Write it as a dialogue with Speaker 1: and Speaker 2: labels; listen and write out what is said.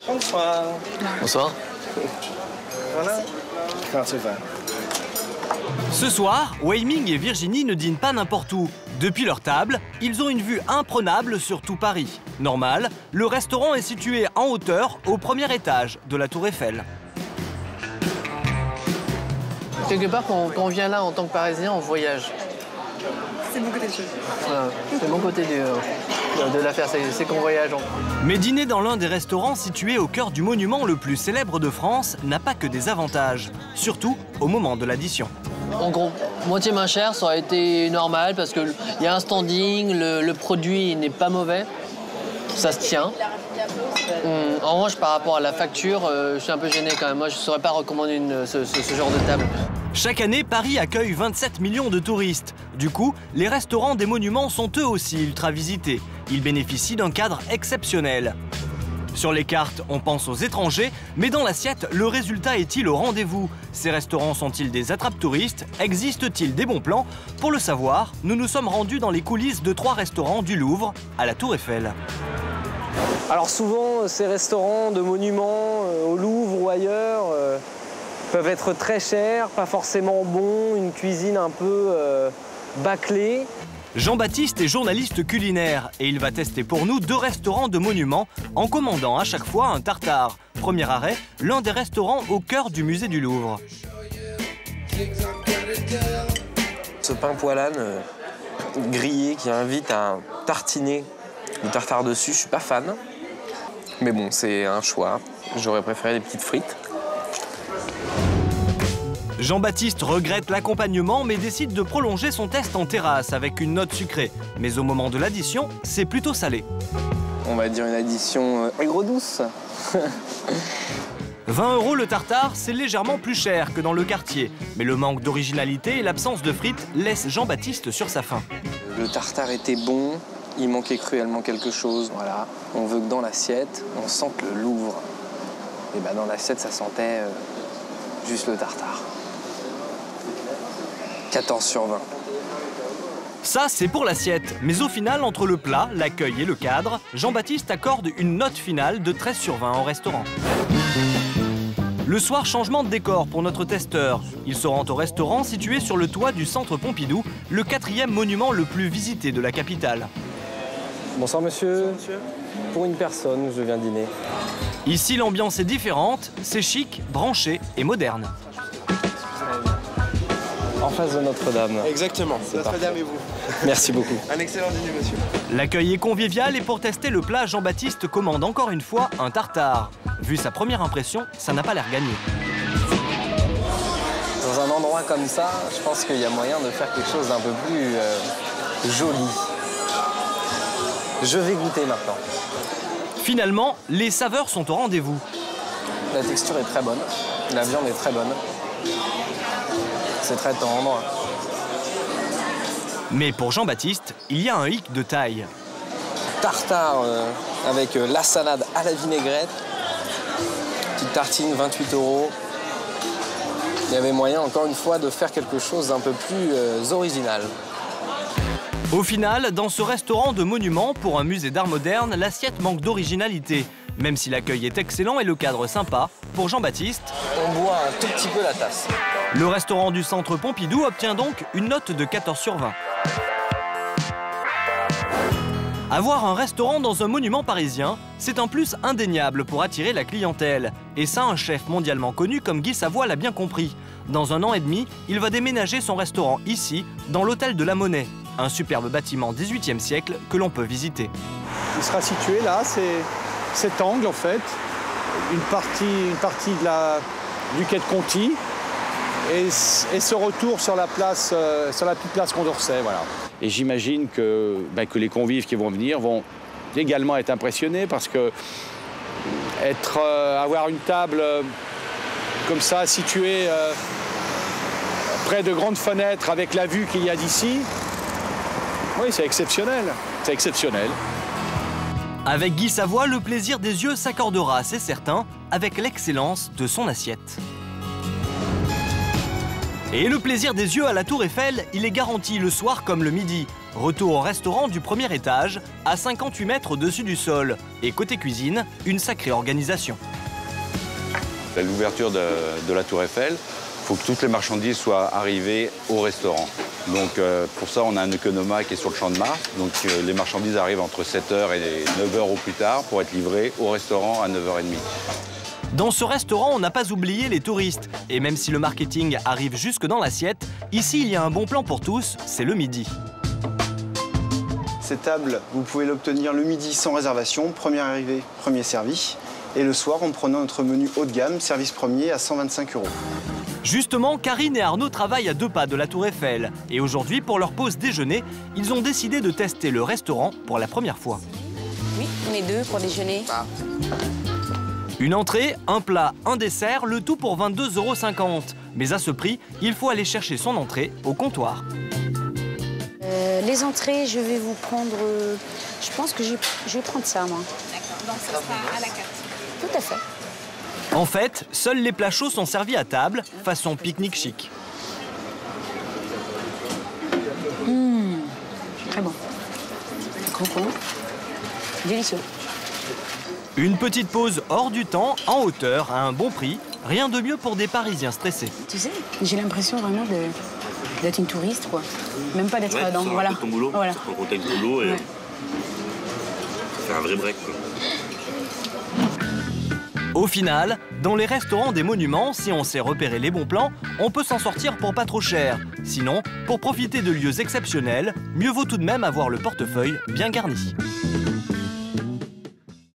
Speaker 1: Bonsoir.
Speaker 2: Bonsoir.
Speaker 1: Voilà. Quand tu vas.
Speaker 3: Ce soir, Wei Ming et Virginie ne dînent pas n'importe où. Depuis leur table, ils ont une vue imprenable sur tout Paris. Normal, le restaurant est situé en hauteur au premier étage de la Tour Eiffel.
Speaker 2: Quelque part, quand on vient là en tant que Parisien, on voyage.
Speaker 4: C'est mon côté de choses.
Speaker 2: Voilà, c'est mon côté de l'affaire, c'est qu'on voyage.
Speaker 3: Mais dîner dans l'un des restaurants situés au cœur du monument le plus célèbre de France n'a pas que des avantages, surtout au moment de l'addition.
Speaker 2: En gros, moitié moins cher, ça aurait été normal parce qu'il y a un standing, le produit n'est pas mauvais, ça se tient. En revanche, par rapport à la facture, je suis un peu gêné quand même. Moi, je ne saurais pas recommander ce genre de table.
Speaker 3: Chaque année, Paris accueille 27 millions de touristes. Du coup, les restaurants des monuments sont eux aussi ultra visités. Ils bénéficient d'un cadre exceptionnel. Sur les cartes, on pense aux étrangers, mais dans l'assiette, le résultat est-il au rendez-vous? Ces restaurants sont-ils des attrape-touristes? Existe-t-il des bons plans? Pour le savoir, nous nous sommes rendus dans les coulisses de 3 restaurants du Louvre à la Tour Eiffel.
Speaker 5: Alors souvent, ces restaurants de monuments au Louvre ou ailleurs peuvent être très chers, pas forcément bons, une cuisine un peu bâclée.
Speaker 3: Jean-Baptiste est journaliste culinaire et il va tester pour nous 2 restaurants de monuments en commandant à chaque fois un tartare. Premier arrêt, l'un des restaurants au cœur du musée du Louvre.
Speaker 5: Ce pain poil âne grillé qui invite à tartiner du tartare dessus, je suis pas fan. Mais bon, c'est un choix. J'aurais préféré des petites frites.
Speaker 3: Jean-Baptiste regrette l'accompagnement mais décide de prolonger son test en terrasse avec une note sucrée. Mais au moment de l'addition, c'est plutôt salé.
Speaker 5: On va dire une addition aigre-douce.
Speaker 3: 20 € le tartare, c'est légèrement plus cher que dans le quartier. Mais le manque d'originalité et l'absence de frites laissent Jean-Baptiste sur sa faim.
Speaker 5: Le tartare était bon, il manquait cruellement quelque chose. Voilà. On veut que dans l'assiette, on sente le Louvre. Et ben dans l'assiette, ça sentait juste le tartare. 14 sur 20.
Speaker 3: Ça, c'est pour l'assiette. Mais au final, entre le plat, l'accueil et le cadre, Jean-Baptiste accorde une note finale de 13 sur 20 au restaurant. Le soir, changement de décor pour notre testeur. Il se rend au restaurant situé sur le toit du Centre Pompidou, le 4e monument le plus visité de la capitale.
Speaker 5: Bonsoir monsieur. Bonsoir monsieur. Pour une personne, je viens dîner.
Speaker 3: Ici, l'ambiance est différente, c'est chic, branché et moderne.
Speaker 5: En face de Notre-Dame.
Speaker 1: Exactement. Notre-Dame et vous.
Speaker 5: Merci beaucoup.
Speaker 1: Un excellent dîner, monsieur.
Speaker 3: L'accueil est convivial et pour tester le plat, Jean-Baptiste commande encore une fois un tartare. Vu sa première impression, ça n'a pas l'air gagné.
Speaker 5: Dans un endroit comme ça, je pense qu'il y a moyen de faire quelque chose d'un peu plus joli. Je vais goûter maintenant.
Speaker 3: Finalement, les saveurs sont au rendez-vous.
Speaker 5: La texture est très bonne, la viande est très bonne. C'est très tendre.
Speaker 3: Mais pour Jean-Baptiste, il y a un hic de taille.
Speaker 5: Tartare avec la salade à la vinaigrette. Petite tartine, 28 €. Il y avait moyen, encore une fois, de faire quelque chose d'un peu plus original.
Speaker 3: Au final, dans ce restaurant de monuments pour un musée d'art moderne, l'assiette manque d'originalité. Même si l'accueil est excellent et le cadre sympa, pour Jean-Baptiste,
Speaker 5: on boit un tout petit peu la tasse.
Speaker 3: Le restaurant du Centre Pompidou obtient donc une note de 14 sur 20. Avoir un restaurant dans un monument parisien, c'est un plus indéniable pour attirer la clientèle. Et ça, un chef mondialement connu comme Guy Savoy l'a bien compris. Dans 1 an et demi, il va déménager son restaurant ici, dans l'hôtel de la Monnaie. Un superbe bâtiment 18e siècle que l'on peut visiter.
Speaker 6: Il sera situé là, c'est cet angle en fait, une partie du quai de Conti et ce retour sur la place, sur la petite place Condorcet, voilà.
Speaker 7: Et j'imagine que les convives qui vont venir vont également être impressionnés parce que avoir une table comme ça située près de grandes fenêtres avec la vue qu'il y a d'ici, oui, c'est exceptionnel. C'est exceptionnel.
Speaker 3: Avec Guy Savoy, le plaisir des yeux s'accordera, c'est certain, avec l'excellence de son assiette. Et le plaisir des yeux à la Tour Eiffel, il est garanti le soir comme le midi. Retour au restaurant du premier étage, à 58 mètres au-dessus du sol. Et côté cuisine, une sacrée organisation.
Speaker 8: À l'ouverture de la Tour Eiffel, il faut que toutes les marchandises soient arrivées au restaurant. Donc pour ça, on a un Economa qui est sur le Champ de Mars. Donc les marchandises arrivent entre 7h et 9h au plus tard pour être livrées au restaurant à 9h30.
Speaker 3: Dans ce restaurant, on n'a pas oublié les touristes. Et même si le marketing arrive jusque dans l'assiette, ici, il y a un bon plan pour tous, c'est le midi.
Speaker 1: Cette table, vous pouvez l'obtenir le midi sans réservation, premier arrivé, premier servi. Et le soir, en prenant notre menu haut de gamme, service premier à 125 €.
Speaker 3: Justement, Karine et Arnaud travaillent à 2 pas de la Tour Eiffel. Et aujourd'hui, pour leur pause déjeuner, ils ont décidé de tester le restaurant pour la première fois.
Speaker 9: Oui, on est 2 pour déjeuner.
Speaker 3: Une entrée, un plat, un dessert, le tout pour 22,50 €. Mais à ce prix, il faut aller chercher son entrée au comptoir.
Speaker 9: Les entrées, je vais vous prendre... je pense que je vais prendre ça, moi.
Speaker 4: D'accord, donc ça sera à la carte.
Speaker 9: Tout à fait.
Speaker 3: En fait, seuls les plats chauds sont servis à table, façon pique-nique chic.
Speaker 9: Très bon. Croquant. Délicieux.
Speaker 3: Une petite pause hors du temps, en hauteur, à un bon prix. Rien de mieux pour des Parisiens stressés.
Speaker 9: Tu sais, j'ai l'impression vraiment d'être une touriste, quoi. Même pas d'être dans...
Speaker 10: Voilà. Ton boulot,
Speaker 9: voilà.
Speaker 10: ton contexte boulot et faire un vrai break, quoi.
Speaker 3: Au final, dans les restaurants des monuments, si on sait repérer les bons plans, on peut s'en sortir pour pas trop cher. Sinon, pour profiter de lieux exceptionnels, mieux vaut tout de même avoir le portefeuille bien garni.